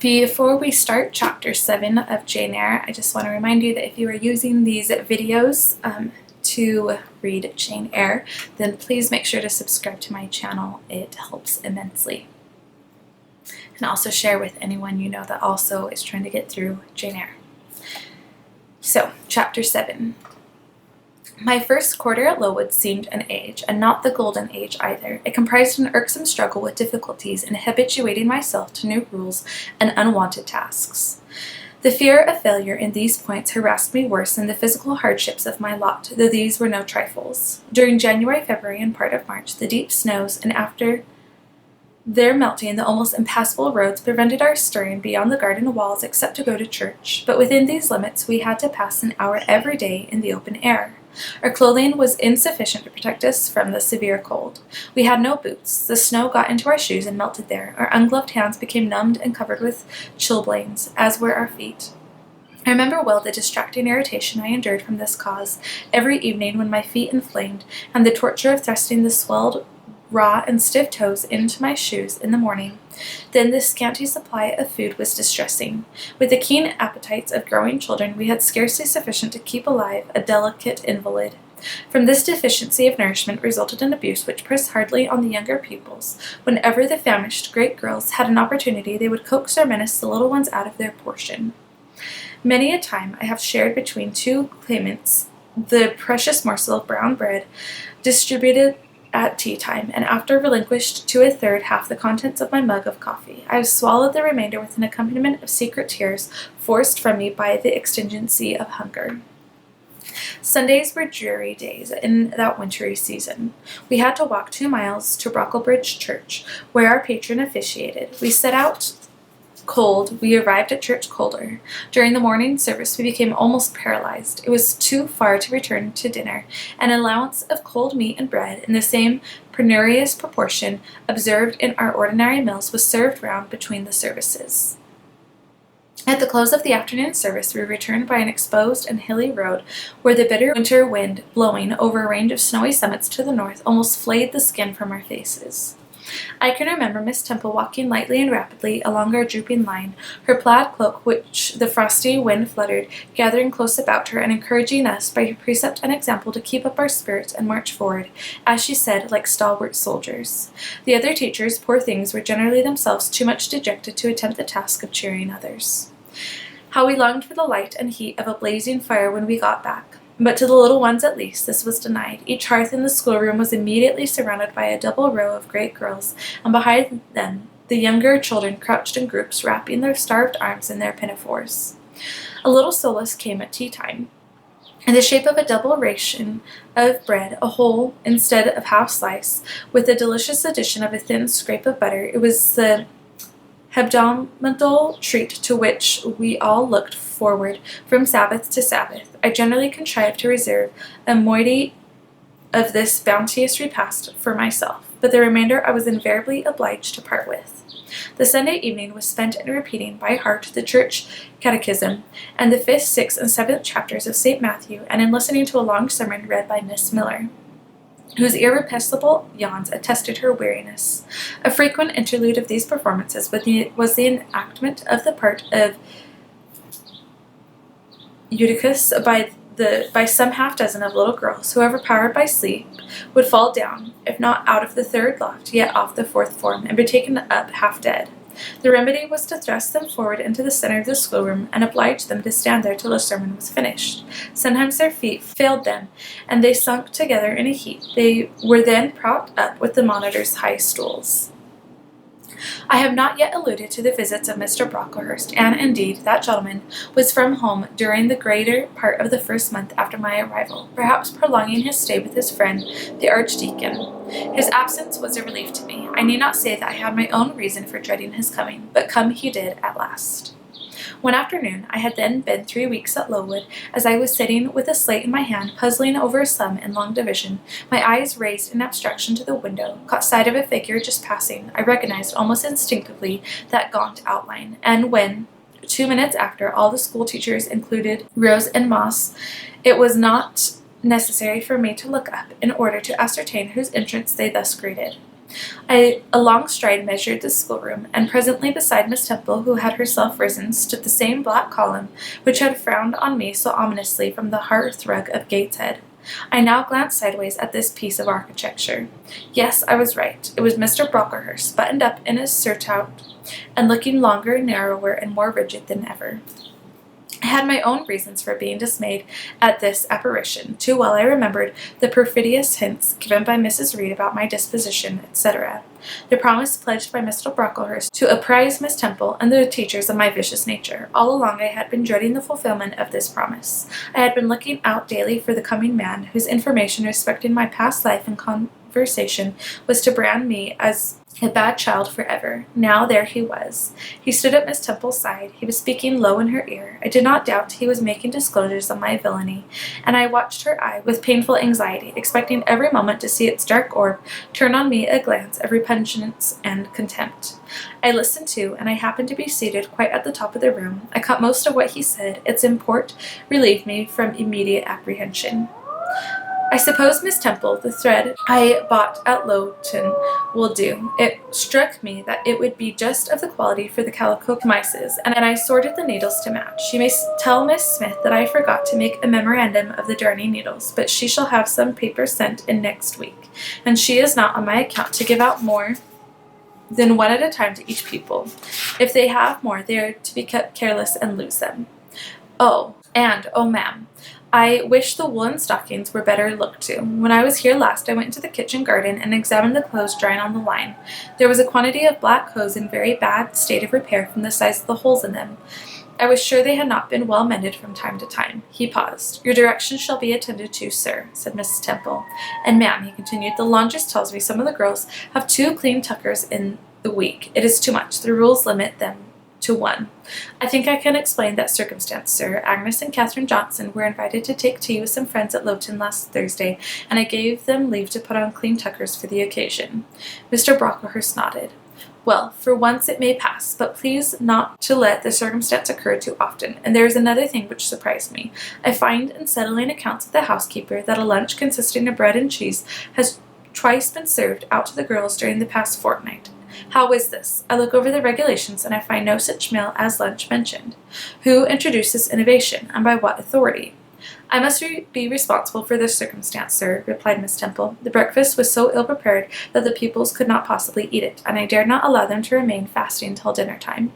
Before we start Chapter 7 of Jane Eyre, I just want to remind you that if you are using these videos to read Jane Eyre, then please make sure to subscribe to my channel. It helps immensely. And also share with anyone you know that also is trying to get through Jane Eyre. So, Chapter 7. My first quarter at Lowood seemed an age, and not the golden age either. It comprised an irksome struggle with difficulties in habituating myself to new rules and unwonted tasks. The fear of failure in these points harassed me worse than the physical hardships of my lot, though these were no trifles. During January, February, and part of March, the deep snows, and after their melting, the almost impassable roads prevented our stirring beyond the garden walls except to go to church, but within these limits we had to pass an hour every day in the open air. Our clothing was insufficient to protect us from the severe cold. We had no boots. The snow got into our shoes and melted there. Our ungloved hands became numbed and covered with chilblains, as were our feet. I remember well the distracting irritation I endured from this cause every evening when my feet inflamed, and the torture of thrusting the swelled, raw, and stiff toes into my shoes in the morning. Then the scanty supply of food was distressing. With the keen appetites of growing children, we had scarcely sufficient to keep alive a delicate invalid. From this deficiency of nourishment resulted an abuse which pressed hardly on the younger pupils. Whenever the famished great girls had an opportunity, they would coax or menace the little ones out of their portion. Many a time I have shared between two claimants the precious morsel of brown bread distributed at tea time, and after relinquished to a third half the contents of my mug of coffee, I have swallowed the remainder with an accompaniment of secret tears forced from me by the exigency of hunger. Sundays were dreary days in that wintry season. We had to walk 2 miles to Brocklebridge Church, where our patron officiated. We set out cold, we arrived at church colder. During the morning service we became almost paralyzed. It was too far to return to dinner. An allowance of cold meat and bread in the same penurious proportion observed in our ordinary meals was served round between the services. At the close of the afternoon service we returned by an exposed and hilly road where the bitter winter wind, blowing over a range of snowy summits to the north, almost flayed the skin from our faces. I can remember Miss Temple walking lightly and rapidly along our drooping line, her plaid cloak which the frosty wind fluttered, gathering close about her and encouraging us by her precept and example to keep up our spirits and march forward, as she said, like stalwart soldiers. The other teachers, poor things, were generally themselves too much dejected to attempt the task of cheering others. How we longed for the light and heat of a blazing fire when we got back. But to the little ones at least this was denied. Each hearth in the schoolroom was immediately surrounded by a double row of great girls, and behind them the younger children crouched in groups, wrapping their starved arms in their pinafores. A little solace came at tea time. In the shape of a double ration of bread, a whole instead of half slice, with the delicious addition of a thin scrape of butter, it was the hebdomadal treat to which we all looked forward from Sabbath to Sabbath. I generally contrived to reserve a moiety of this bounteous repast for myself, but the remainder I was invariably obliged to part with. The Sunday evening was spent in repeating by heart the church catechism and the 5th, 6th, and 7th chapters of St. Matthew, and in listening to a long sermon read by Miss Miller, whose irrepressible yawns attested her weariness. A frequent interlude of these performances was the enactment of the part of Eutychus by some half-dozen of little girls, who, overpowered by sleep, would fall down, if not out of the 3rd loft, yet off the 4th form, and be taken up half dead. The remedy was to thrust them forward into the center of the schoolroom and oblige them to stand there till the sermon was finished. Sometimes their feet failed them, and they sunk together in a heap. They were then propped up with the monitor's high stools. I have not yet alluded to the visits of Mr. Brocklehurst, and, indeed, that gentleman was from home during the greater part of the first month after my arrival, perhaps prolonging his stay with his friend, the Archdeacon. His absence was a relief to me. I need not say that I had my own reason for dreading his coming, but come he did at last. One afternoon, I had then been 3 weeks at Lowood, as I was sitting with a slate in my hand, puzzling over a sum in long division, my eyes raised in abstraction to the window, caught sight of a figure just passing. I recognized almost instinctively that gaunt outline, and when, 2 minutes after, all the school teachers included Rose and Moss, it was not necessary for me to look up in order to ascertain whose entrance they thus greeted. A long stride measured the schoolroom, and presently beside Miss Temple, who had herself risen, stood the same black column which had frowned on me so ominously from the hearth-rug of Gateshead. I now glanced sideways at this piece of architecture. Yes, I was right. It was Mr. Brocklehurst, buttoned up in his surtout, and looking longer, narrower, and more rigid than ever. I had my own reasons for being dismayed at this apparition. Too well I remembered the perfidious hints given by Mrs. Reed about my disposition, etc. The promise pledged by Mr. Brocklehurst to apprise Miss Temple and the teachers of my vicious nature. All along I had been dreading the fulfillment of this promise. I had been looking out daily for the coming man, whose information respecting my past life and conversation was to brand me as a bad child forever. Now there he was. He stood at Miss Temple's side. He was speaking low in her ear. I did not doubt he was making disclosures of my villainy, and I watched her eye with painful anxiety, expecting every moment to see its dark orb turn on me a glance of repugnance and contempt. I listened too, and I happened to be seated quite at the top of the room. I caught most of what he said. Its import relieved me from immediate apprehension. I suppose, Miss Temple, the thread I bought at Lowton will do. It struck me that it would be just of the quality for the calico chemises, and I sorted the needles to match. You may tell Miss Smith that I forgot to make a memorandum of the darning needles, but she shall have some paper sent in next week, and she is not on my account to give out more than one at a time to each pupil. If they have more, they are to be kept careless and lose them. Oh, ma'am, I wish the woolen stockings were better looked to. When I was here last, I went into the kitchen garden and examined the clothes drying on the line. There was a quantity of black clothes in very bad state of repair from the size of the holes in them. I was sure they had not been well mended from time to time. He paused. Your directions shall be attended to, sir, said Mrs. Temple. And ma'am, he continued, the laundress tells me some of the girls have 2 clean tuckers in the week. It is too much. The rules limit them to 1. I think I can explain that circumstance, sir. Agnes and Catherine Johnson were invited to take tea with some friends at Lowton last Thursday, and I gave them leave to put on clean tuckers for the occasion. Mr. Brocklehurst nodded. Well, for once it may pass, but please not to let the circumstance occur too often. And there is another thing which surprised me. I find in settling accounts with the housekeeper that a lunch consisting of bread and cheese has twice been served out to the girls during the past fortnight. How is this? I look over the regulations, and I find no such meal as lunch mentioned. Who introduced this innovation, and by what authority? I must be responsible for this circumstance, sir, replied Miss Temple. The breakfast was so ill prepared that the pupils could not possibly eat it, and I dared not allow them to remain fasting till dinner time.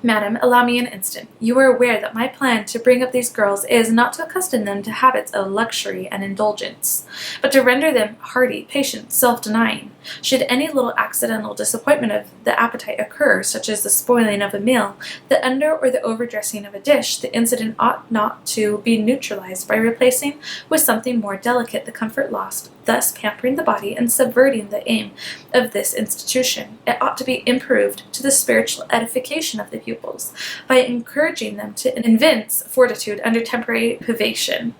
Madam, allow me an instant. You are aware that my plan to bring up these girls is not to accustom them to habits of luxury and indulgence, but to render them hardy, patient, self-denying. Should any little accidental disappointment of the appetite occur, such as the spoiling of a meal, the under or the overdressing of a dish, the incident ought not to be neutralized by replacing with something more delicate the comfort lost, thus pampering the body and subverting the aim of this institution. It ought to be improved to the spiritual edification of the pupils, by encouraging them to evince fortitude under temporary privation.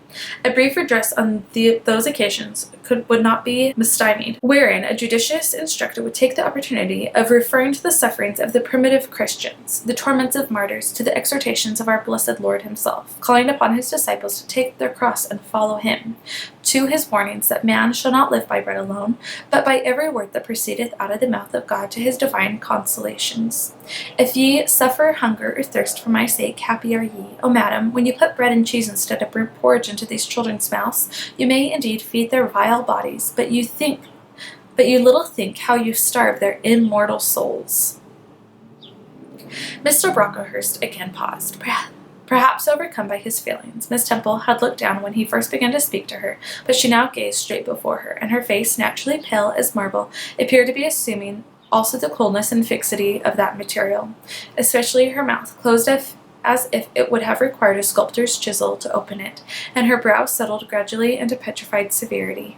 A brief address on those occasions would not be stymied, wherein a judicious instructor would take the opportunity of referring to the sufferings of the primitive Christians, the torments of martyrs, to the exhortations of our blessed Lord himself, calling upon his disciples to take their cross and follow him, to his warnings that man shall not live by bread alone, but by every word that proceedeth out of the mouth of God to his divine consolations. If ye suffer hunger or thirst for my sake, happy are ye. O madam, when you put bread and cheese instead of burnt porridge into these children's mouths, you may indeed feed their vile bodies, but you little think how you starve their immortal souls. Mr. Brocklehurst again paused. Perhaps overcome by his feelings, Miss Temple had looked down when he first began to speak to her, but she now gazed straight before her, and her face, naturally pale as marble, appeared to be assuming also the coldness and fixity of that material, especially her mouth, closed as if it would have required a sculptor's chisel to open it, and her brow settled gradually into petrified severity.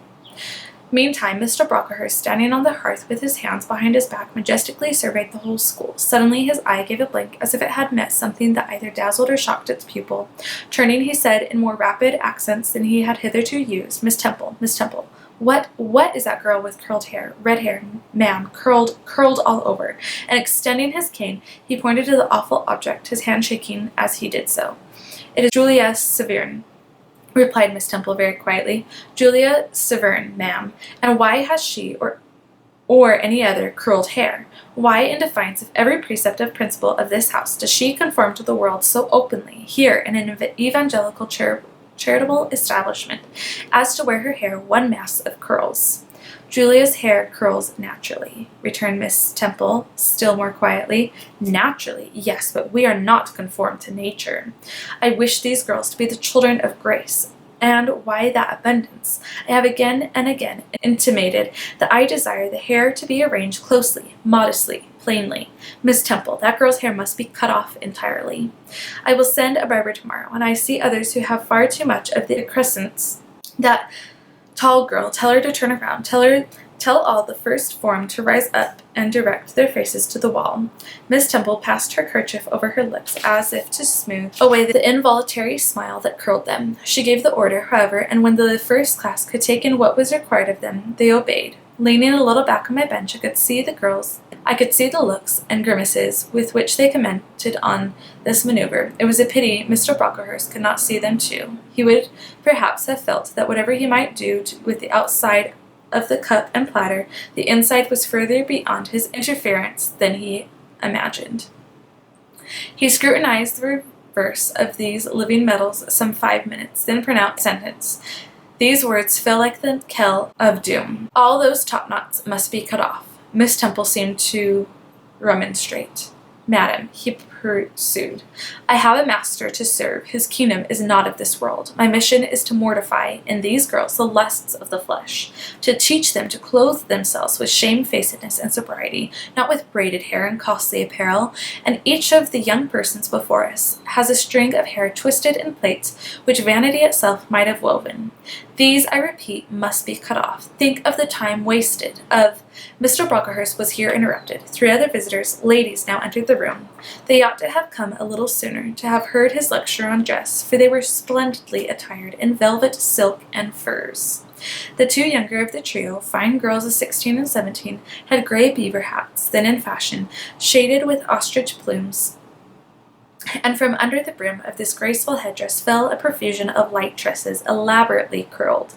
Meantime, Mr. Brocklehurst, standing on the hearth with his hands behind his back, majestically surveyed the whole school. Suddenly his eye gave a blink, as if it had met something that either dazzled or shocked its pupil. Turning, he said in more rapid accents than he had hitherto used, Miss Temple, what is that girl with curled hair? Red hair, ma'am, curled all over. And extending his cane, he pointed to the awful object, his hand shaking as he did so. It is Julia Severn, replied Miss Temple very quietly. Julia Severn, ma'am. And why has she, or or any other curled hair. Why, in defiance of every precept of principle of this house, does she conform to the world so openly, here in an evangelical charitable establishment, as to wear her hair one mass of curls? Julia's hair curls naturally, returned Miss Temple, still more quietly. Naturally, yes, but we are not conformed to nature. I wish these girls to be the children of grace. And why that abundance? I have again and again intimated that I desire the hair to be arranged closely, modestly, plainly. Miss Temple, that girl's hair must be cut off entirely. I will send a barber tomorrow, and I see others who have far too much of the crescents. That tall girl, tell her to turn around. Tell all the first form to rise up and direct their faces to the wall. Miss Temple passed her kerchief over her lips as if to smooth away the involuntary smile that curled them. She gave the order, however, and when the first class could take in what was required of them, they obeyed. Leaning a little back on my bench, I could see the looks and grimaces with which they commented on this maneuver. It was a pity Mr. Brocklehurst could not see them too. He would perhaps have felt that whatever he might do with the outside of the cup and platter, the inside was further beyond his interference than he imagined. He scrutinized the reverse of these living metals some 5 minutes, then pronounced a sentence. These words fell like the knell of doom. All those top knots must be cut off. Miss Temple seemed to remonstrate. Madam, he pursued, I have a master to serve whose kingdom is not of this world. My mission is to mortify in these girls the lusts of the flesh, to teach them to clothe themselves with shamefacedness and sobriety, not with braided hair and costly apparel. And each of the young persons before us has a string of hair twisted in plaits which vanity itself might have woven. These, I repeat, must be cut off. Think of the time wasted, Mr. Brocklehurst was here interrupted. 3 other visitors, ladies, now entered the room. They ought to have come a little sooner, to have heard his lecture on dress, for they were splendidly attired in velvet, silk, and furs. The 2 younger of the trio, fine girls of 16 and 17, had gray beaver hats, then in fashion, shaded with ostrich plumes, and from under the brim of this graceful headdress fell a profusion of light tresses, elaborately curled.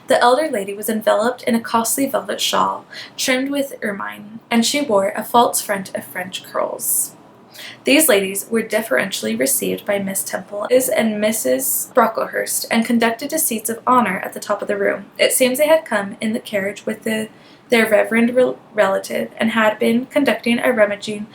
The elder lady was enveloped in a costly velvet shawl, trimmed with ermine, and she wore a false front of French curls. These ladies were deferentially received by Miss Temple and Mrs. Brocklehurst, and conducted to seats of honor at the top of the room. It seems they had come in the carriage with their reverend relative, and had been conducting a rummaging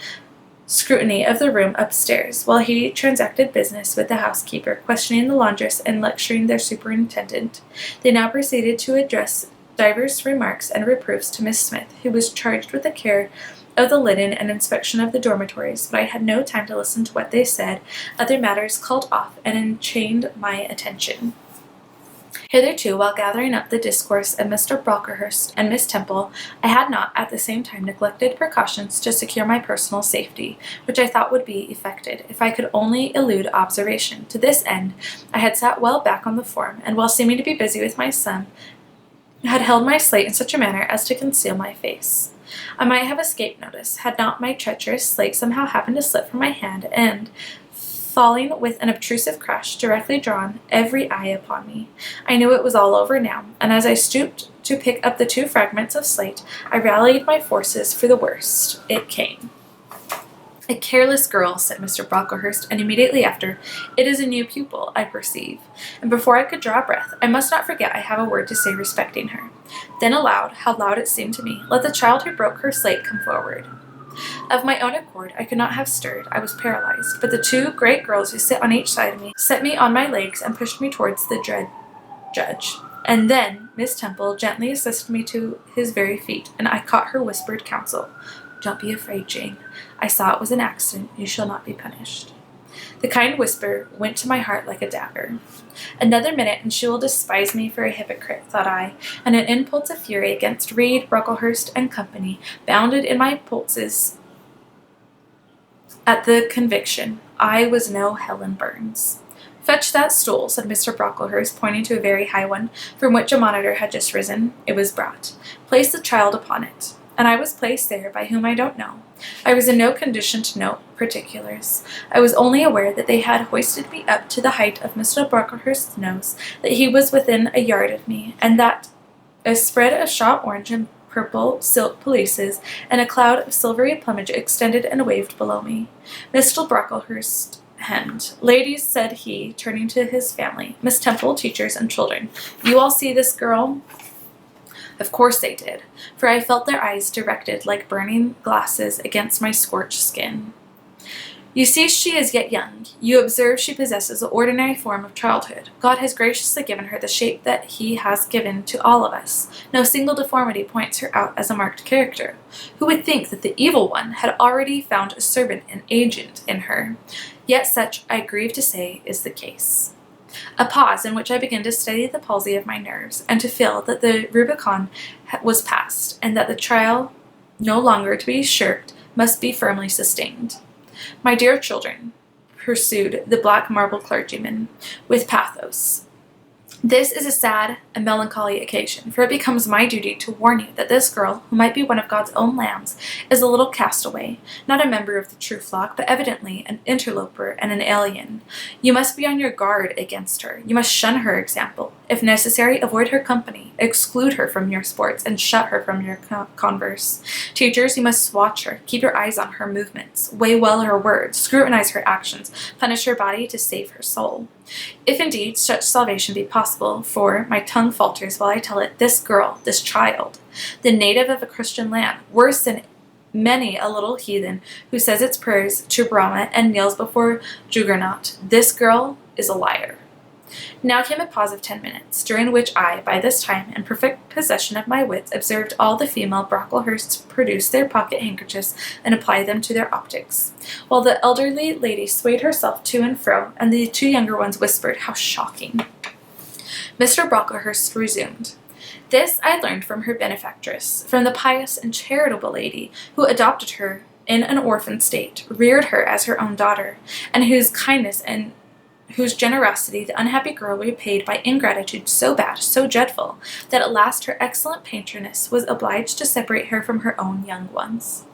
scrutiny of the room upstairs, while he transacted business with the housekeeper, questioning the laundress and lecturing their superintendent. They now proceeded to address divers remarks and reproofs to Miss Smith, who was charged with the care of the linen and inspection of the dormitories, but I had no time to listen to what they said. Other matters called off and enchained my attention. Hitherto, while gathering up the discourse of Mr. Brocklehurst and Miss Temple, I had not at the same time neglected precautions to secure my personal safety, which I thought would be effected if I could only elude observation. To this end, I had sat well back on the form, and while seeming to be busy with my sum, had held my slate in such a manner as to conceal my face. I might have escaped notice, had not my treacherous slate somehow happened to slip from my hand, and, falling with an obtrusive crash, directly drawn every eye upon me. I knew it was all over now, and as I stooped to pick up the 2 fragments of slate, I rallied my forces for the worst. It came. A careless girl, said Mr. Brocklehurst, and immediately after, it is a new pupil, I perceive. And before I could draw breath, I must not forget I have a word to say respecting her. Then aloud, how loud it seemed to me, let the child who broke her slate come forward. Of my own accord, I could not have stirred. I was paralyzed. But the 2 great girls who sit on each side of me set me on my legs and pushed me towards the dread judge. And then Miss Temple gently assisted me to his very feet, and I caught her whispered counsel. Don't be afraid, Jane. I saw it was an accident. You shall not be punished. The kind whisper went to my heart like a dagger. Another minute, and she will despise me for a hypocrite, thought I, and an impulse of fury against Reed, Brocklehurst, and company bounded in my pulses at the conviction. I was no Helen Burns. Fetch that stool, said Mr. Brocklehurst, pointing to a very high one, from which a monitor had just risen. It was brought. Place the child upon it. And I was placed there by whom I don't know. I was in no condition to note particulars. I was only aware that they had hoisted me up to the height of Mr. Brocklehurst's nose, that he was within a yard of me, and that a spread of shot orange and purple silk pelisses, and a cloud of silvery plumage extended and waved below me. Mr. Brocklehurst hemmed. "Ladies," said he, turning to his family, "Miss Temple, teachers, and children, you all see this girl?" Of course they did, for I felt their eyes directed like burning glasses against my scorched skin. "You see she is yet young. You observe she possesses the ordinary form of childhood. God has graciously given her the shape that he has given to all of us. No single deformity points her out as a marked character. Who would think that the evil one had already found a servant and agent in her? Yet such, I grieve to say, is the case." A pause in which I began to study the palsy of my nerves, and to feel that the Rubicon was passed, and that the trial, no longer to be shirked, must be firmly sustained. "My dear children," pursued the black marble clergyman, with pathos, "this is a sad and melancholy occasion, for it becomes my duty to warn you that this girl, who might be one of God's own lambs, is a little castaway, not a member of the true flock, but evidently an interloper and an alien. You must be on your guard against her. You must shun her example. If necessary, avoid her company, exclude her from your sports, and shut her from your converse. Teachers, you must watch her, keep your eyes on her movements, weigh well her words, scrutinize her actions, punish her body to save her soul. If indeed such salvation be possible, for my tongue falters while I tell it, this girl, this child, the native of a Christian land, worse than many a little heathen who says its prayers to Brahma and kneels before Juggernaut, this girl is a liar." Now came a pause of 10 minutes, during which I, by this time, in perfect possession of my wits, observed all the female Brocklehursts produce their pocket handkerchiefs and apply them to their optics, while the elderly lady swayed herself to and fro, and the two younger ones whispered, "How shocking!" Mr. Brocklehurst resumed. "This I learned from her benefactress, from the pious and charitable lady who adopted her in an orphan state, reared her as her own daughter, and whose kindness and whose generosity the unhappy girl repaid by ingratitude so bad, so dreadful, that at last her excellent patroness was obliged to separate her from her own young ones.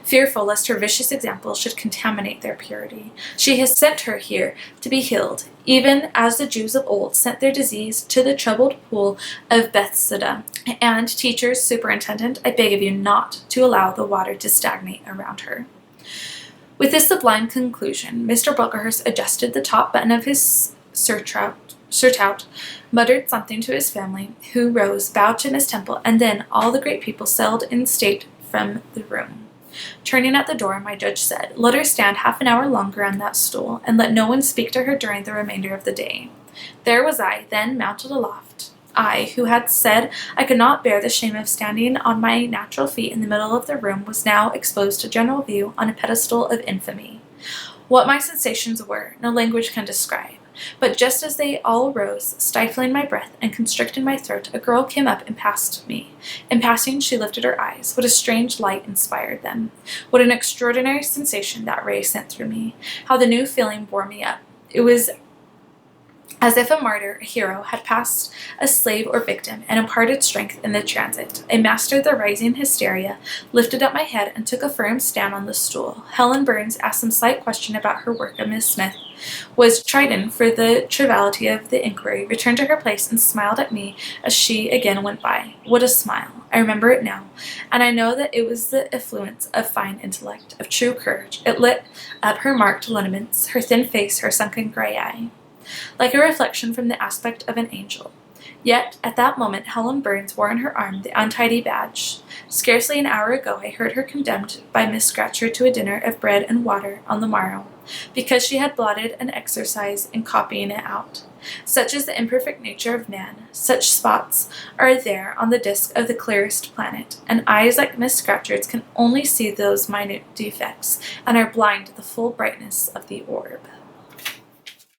Fearful lest her vicious example should contaminate their purity, she has sent her here to be healed, even as the Jews of old sent their disease to the troubled pool of Bethesda. And, teachers, superintendent, I beg of you not to allow the water to stagnate around her." With this sublime conclusion, Mr. Brocklehurst adjusted the top button of his surtout, muttered something to his family, who rose, bowed to Miss Temple, and then all the great people sailed in state from the room. Turning at the door, my judge said, "Let her stand half an hour longer on that stool, and let no one speak to her during the remainder of the day." There was I, then, mounted aloft. I, who had said I could not bear the shame of standing on my natural feet in the middle of the room, was now exposed to general view on a pedestal of infamy. What my sensations were, no language can describe. But just as they all rose, stifling my breath and constricting my throat, a girl came up and passed me. In passing, she lifted her eyes. What a strange light inspired them! What an extraordinary sensation that ray sent through me! How the new feeling bore me up! It was as if a martyr, a hero, had passed a slave or victim, and imparted strength in the transit. I mastered the rising hysteria, lifted up my head, and took a firm stand on the stool. Helen Burns asked some slight question about her work of Miss Smith, was chidden for the triviality of the inquiry, returned to her place, and smiled at me as she again went by. What a smile! I remember it now, and I know that it was the effluence of fine intellect, of true courage. It lit up her marked lineaments, her thin face, her sunken gray eye, like a reflection from the aspect of an angel. Yet, at that moment, Helen Burns wore on her arm the untidy badge. Scarcely an hour ago I heard her condemned by Miss Scratcher to a dinner of bread and water on the morrow, because she had blotted an exercise in copying it out. Such is the imperfect nature of man. Such spots are there on the disk of the clearest planet, and eyes like Miss Scratcher's can only see those minute defects, and are blind to the full brightness of the orb.